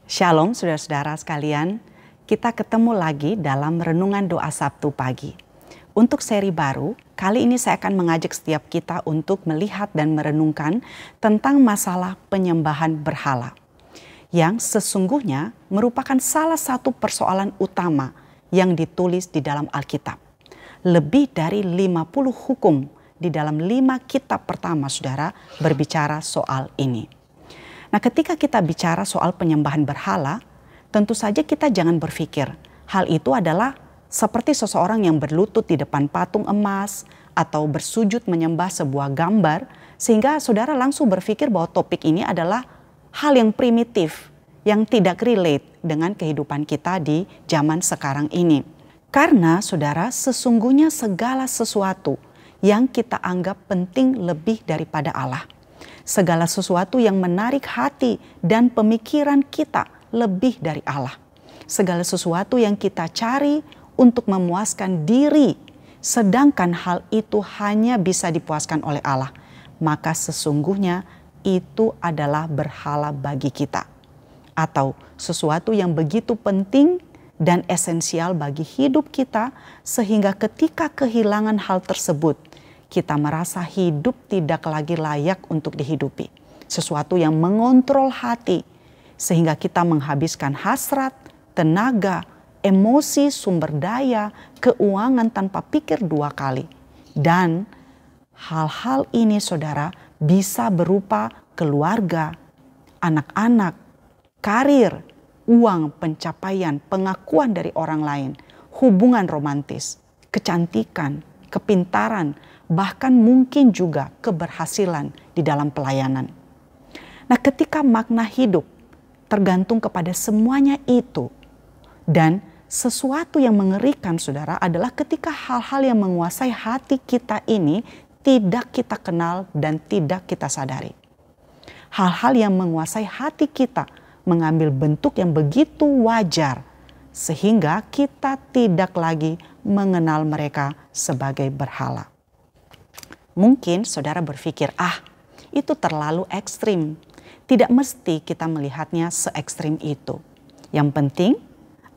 Shalom saudara-saudara sekalian, kita ketemu lagi dalam Renungan Doa Sabtu Pagi. Untuk seri baru, kali ini saya akan mengajak setiap kita untuk melihat dan merenungkan tentang masalah penyembahan berhala. Yang sesungguhnya merupakan salah satu persoalan utama yang ditulis di dalam Alkitab. Lebih dari 50 hukum di dalam 5 kitab pertama saudara berbicara soal ini. Nah, ketika kita bicara soal penyembahan berhala, tentu saja kita jangan berpikir hal itu adalah seperti seseorang yang berlutut di depan patung emas atau bersujud menyembah sebuah gambar, sehingga saudara langsung berpikir bahwa topik ini adalah hal yang primitif, yang tidak relate dengan kehidupan kita di zaman sekarang ini. Karena saudara, sesungguhnya segala sesuatu yang kita anggap penting lebih daripada Allah, segala sesuatu yang menarik hati dan pemikiran kita lebih dari Allah, segala sesuatu yang kita cari untuk memuaskan diri, sedangkan hal itu hanya bisa dipuaskan oleh Allah, maka sesungguhnya itu adalah berhala bagi kita, atau sesuatu yang begitu penting dan esensial bagi hidup kita, sehingga ketika kehilangan hal tersebut, kita merasa hidup tidak lagi layak untuk dihidupi. Sesuatu yang mengontrol hati, sehingga kita menghabiskan hasrat, tenaga, emosi, sumber daya, keuangan tanpa pikir dua kali. Dan hal-hal ini saudara bisa berupa keluarga, anak-anak, karir, uang, pencapaian, pengakuan dari orang lain, hubungan romantis, kecantikan, kepintaran, bahkan mungkin juga keberhasilan di dalam pelayanan. Nah, ketika makna hidup tergantung kepada semuanya itu, dan sesuatu yang mengerikan saudara adalah ketika hal-hal yang menguasai hati kita ini tidak kita kenal dan tidak kita sadari. Hal-hal yang menguasai hati kita mengambil bentuk yang begitu wajar, sehingga kita tidak lagi mengenal mereka sebagai berhala. Mungkin saudara berpikir, itu terlalu ekstrim. Tidak mesti kita melihatnya se-ekstrim itu. Yang penting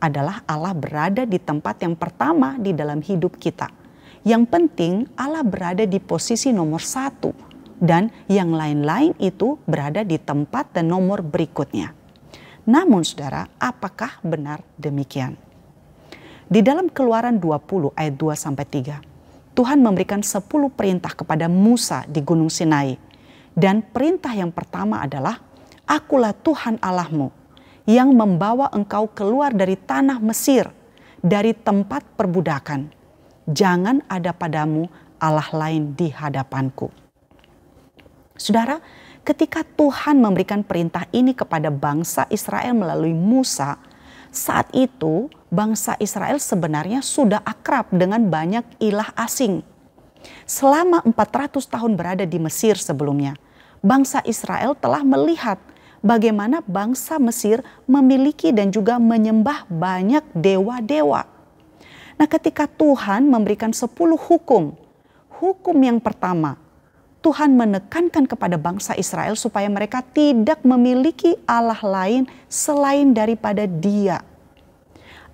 adalah Allah berada di tempat yang pertama di dalam hidup kita. Yang penting Allah berada di posisi nomor 1. Dan yang lain-lain itu berada di tempat dan nomor berikutnya. Namun saudara, apakah benar demikian? Di dalam Keluaran 20 ayat 2-3. Tuhan memberikan 10 perintah kepada Musa di Gunung Sinai. Dan perintah yang pertama adalah, Akulah Tuhan Allahmu yang membawa engkau keluar dari tanah Mesir, dari tempat perbudakan. Jangan ada padamu Allah lain di hadapanku. Saudara, ketika Tuhan memberikan perintah ini kepada bangsa Israel melalui Musa, saat itu bangsa Israel sebenarnya sudah akrab dengan banyak ilah asing. Selama 400 tahun berada di Mesir sebelumnya, bangsa Israel telah melihat bagaimana bangsa Mesir memiliki dan juga menyembah banyak dewa-dewa. Nah, ketika Tuhan memberikan 10 hukum yang pertama, Tuhan menekankan kepada bangsa Israel supaya mereka tidak memiliki Allah lain selain daripada Dia.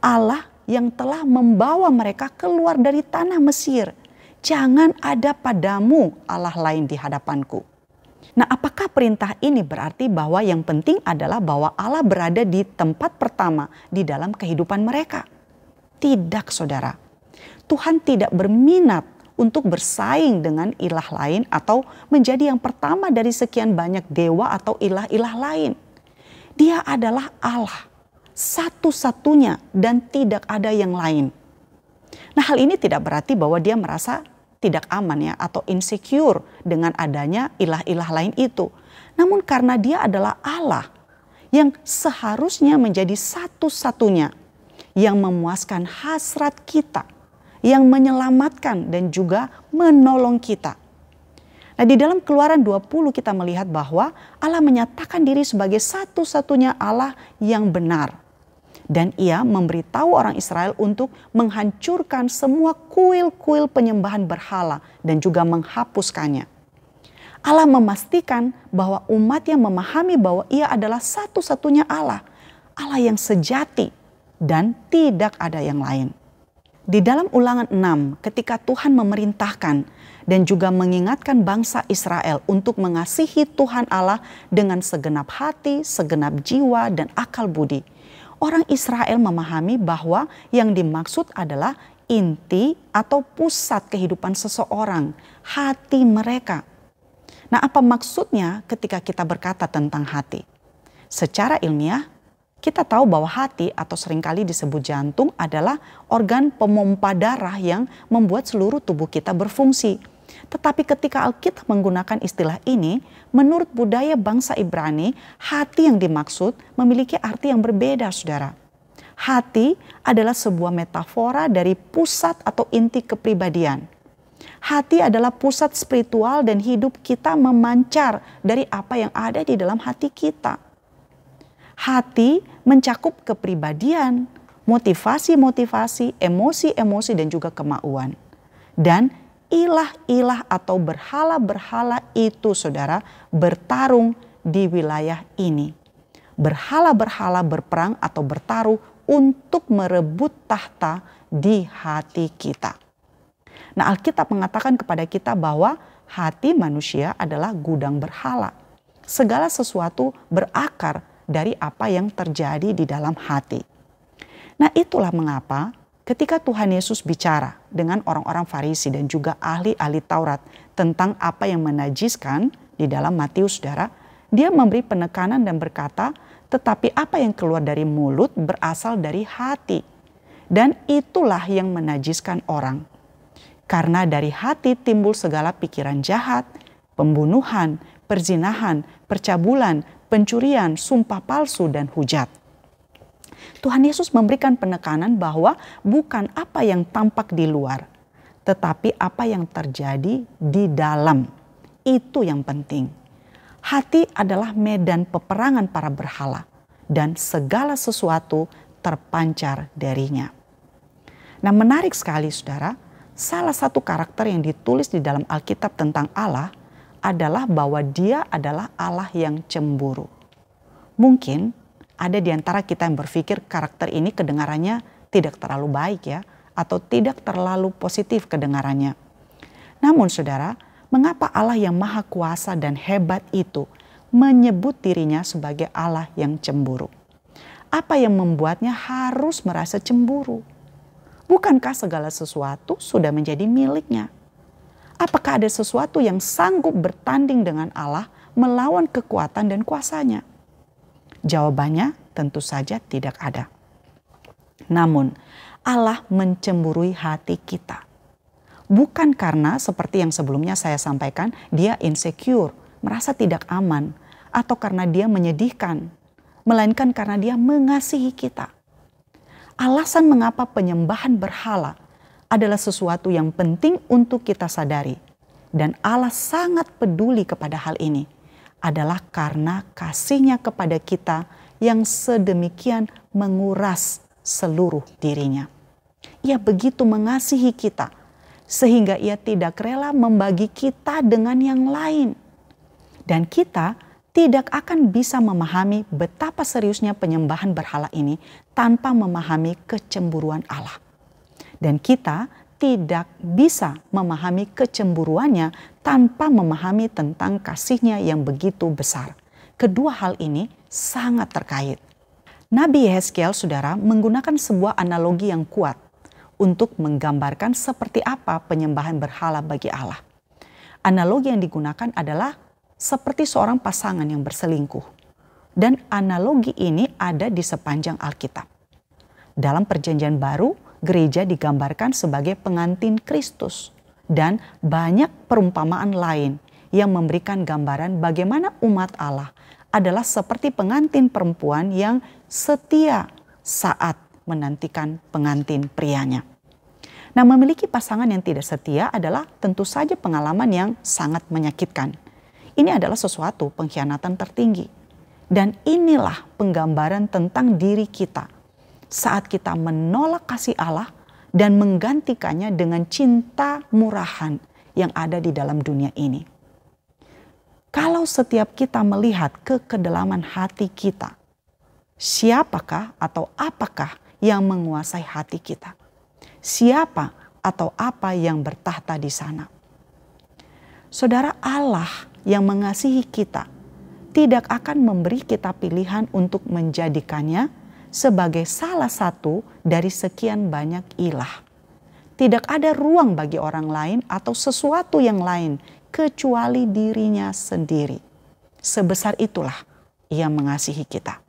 Allah yang telah membawa mereka keluar dari tanah Mesir. Jangan ada padamu Allah lain di hadapanku. Nah, apakah perintah ini berarti bahwa yang penting adalah bahwa Allah berada di tempat pertama di dalam kehidupan mereka? Tidak, saudara. Tuhan tidak berminat untuk bersaing dengan ilah lain atau menjadi yang pertama dari sekian banyak dewa atau ilah-ilah lain. Dia adalah Allah, satu-satunya dan tidak ada yang lain. Nah, hal ini tidak berarti bahwa dia merasa tidak aman ya atau insecure dengan adanya ilah-ilah lain itu. Namun karena dia adalah Allah yang seharusnya menjadi satu-satunya yang memuaskan hasrat kita, yang menyelamatkan dan juga menolong kita. Nah, di dalam Keluaran 20 kita melihat bahwa Allah menyatakan diri sebagai satu-satunya Allah yang benar. Dan Ia memberitahu orang Israel untuk menghancurkan semua kuil-kuil penyembahan berhala dan juga menghapuskannya. Allah memastikan bahwa umatnya memahami bahwa Ia adalah satu-satunya Allah. Allah yang sejati dan tidak ada yang lain. Di dalam Ulangan 6, ketika Tuhan memerintahkan dan juga mengingatkan bangsa Israel untuk mengasihi Tuhan Allah dengan segenap hati, segenap jiwa, dan akal budi, orang Israel memahami bahwa yang dimaksud adalah inti atau pusat kehidupan seseorang, hati mereka. Nah, apa maksudnya ketika kita berkata tentang hati? Secara ilmiah, kita tahu bahwa hati atau seringkali disebut jantung adalah organ pemompa darah yang membuat seluruh tubuh kita berfungsi. Tetapi ketika Alkitab menggunakan istilah ini, menurut budaya bangsa Ibrani, hati yang dimaksud memiliki arti yang berbeda, saudara. Hati adalah sebuah metafora dari pusat atau inti kepribadian. Hati adalah pusat spiritual dan hidup kita memancar dari apa yang ada di dalam hati kita. Hati mencakup kepribadian, motivasi-motivasi, emosi-emosi, dan juga kemauan. Dan ilah-ilah atau berhala-berhala itu, saudara, bertarung di wilayah ini. Berhala-berhala berperang atau bertaruh untuk merebut tahta di hati kita. Nah, Alkitab mengatakan kepada kita bahwa hati manusia adalah gudang berhala. Segala sesuatu berakar dari apa yang terjadi di dalam hati. Nah, itulah mengapa ketika Tuhan Yesus bicara dengan orang-orang Farisi dan juga ahli-ahli Taurat tentang apa yang menajiskan di dalam Matius, saudara, dia memberi penekanan dan berkata, tetapi apa yang keluar dari mulut berasal dari hati. Dan itulah yang menajiskan orang. Karena dari hati timbul segala pikiran jahat, pembunuhan, perzinahan, percabulan, pencurian, sumpah palsu, dan hujat. Tuhan Yesus memberikan penekanan bahwa bukan apa yang tampak di luar, tetapi apa yang terjadi di dalam. Itu yang penting. Hati adalah medan peperangan para berhala dan segala sesuatu terpancar darinya. Nah, menarik sekali, saudara, salah satu karakter yang ditulis di dalam Alkitab tentang Allah adalah bahwa Dia adalah Allah yang cemburu. Mungkin ada di antara kita yang berpikir karakter ini kedengarannya tidak terlalu baik ya, atau tidak terlalu positif kedengarannya. Namun saudara, mengapa Allah yang maha kuasa dan hebat itu menyebut dirinya sebagai Allah yang cemburu? Apa yang membuatnya harus merasa cemburu? Bukankah segala sesuatu sudah menjadi miliknya? Apakah ada sesuatu yang sanggup bertanding dengan Allah melawan kekuatan dan kuasanya? Jawabannya tentu saja tidak ada. Namun Allah mencemburui hati kita. Bukan karena seperti yang sebelumnya saya sampaikan, dia insecure, merasa tidak aman, atau karena dia menyedihkan, melainkan karena dia mengasihi kita. Alasan mengapa penyembahan berhala adalah sesuatu yang penting untuk kita sadari. Dan Allah sangat peduli kepada hal ini adalah karena kasih-Nya kepada kita yang sedemikian menguras seluruh dirinya. Ia begitu mengasihi kita sehingga Ia tidak rela membagi kita dengan yang lain. Dan kita tidak akan bisa memahami betapa seriusnya penyembahan berhala ini tanpa memahami kecemburuan Allah. Dan kita tidak bisa memahami kecemburuannya tanpa memahami tentang kasih-Nya yang begitu besar. Kedua hal ini sangat terkait. Nabi Yehezkiel, saudara, menggunakan sebuah analogi yang kuat untuk menggambarkan seperti apa penyembahan berhala bagi Allah. Analogi yang digunakan adalah seperti seorang pasangan yang berselingkuh. Dan analogi ini ada di sepanjang Alkitab. Dalam Perjanjian Baru, gereja digambarkan sebagai pengantin Kristus. Dan banyak perumpamaan lain yang memberikan gambaran bagaimana umat Allah adalah seperti pengantin perempuan yang setia saat menantikan pengantin prianya. Nah, memiliki pasangan yang tidak setia adalah tentu saja pengalaman yang sangat menyakitkan. Ini adalah sesuatu pengkhianatan tertinggi. Dan inilah penggambaran tentang diri kita saat kita menolak kasih Allah dan menggantikannya dengan cinta murahan yang ada di dalam dunia ini. Kalau setiap kita melihat ke kedalaman hati kita, Siapakah atau apakah yang menguasai hati kita? Siapa atau apa yang bertahta di sana? Saudara, Allah yang mengasihi kita tidak akan memberi kita pilihan untuk menjadikannya sebagai salah satu dari sekian banyak ilah. Tidak ada ruang bagi orang lain atau sesuatu yang lain kecuali dirinya sendiri. Sebesar itulah Ia mengasihi kita.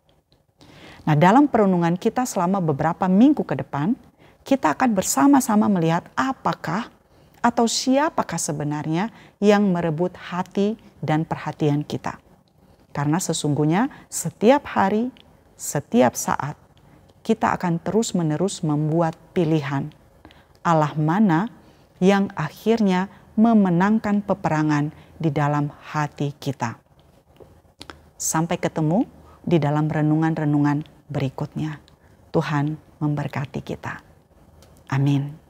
Nah, dalam perenungan kita selama beberapa minggu ke depan, kita akan bersama-sama melihat apakah atau siapakah sebenarnya yang merebut hati dan perhatian kita. Karena sesungguhnya setiap hari, setiap saat, kita akan terus-menerus membuat pilihan. Allah mana yang akhirnya memenangkan peperangan di dalam hati kita. Sampai ketemu di dalam renungan-renungan berikutnya. Tuhan memberkati kita. Amin.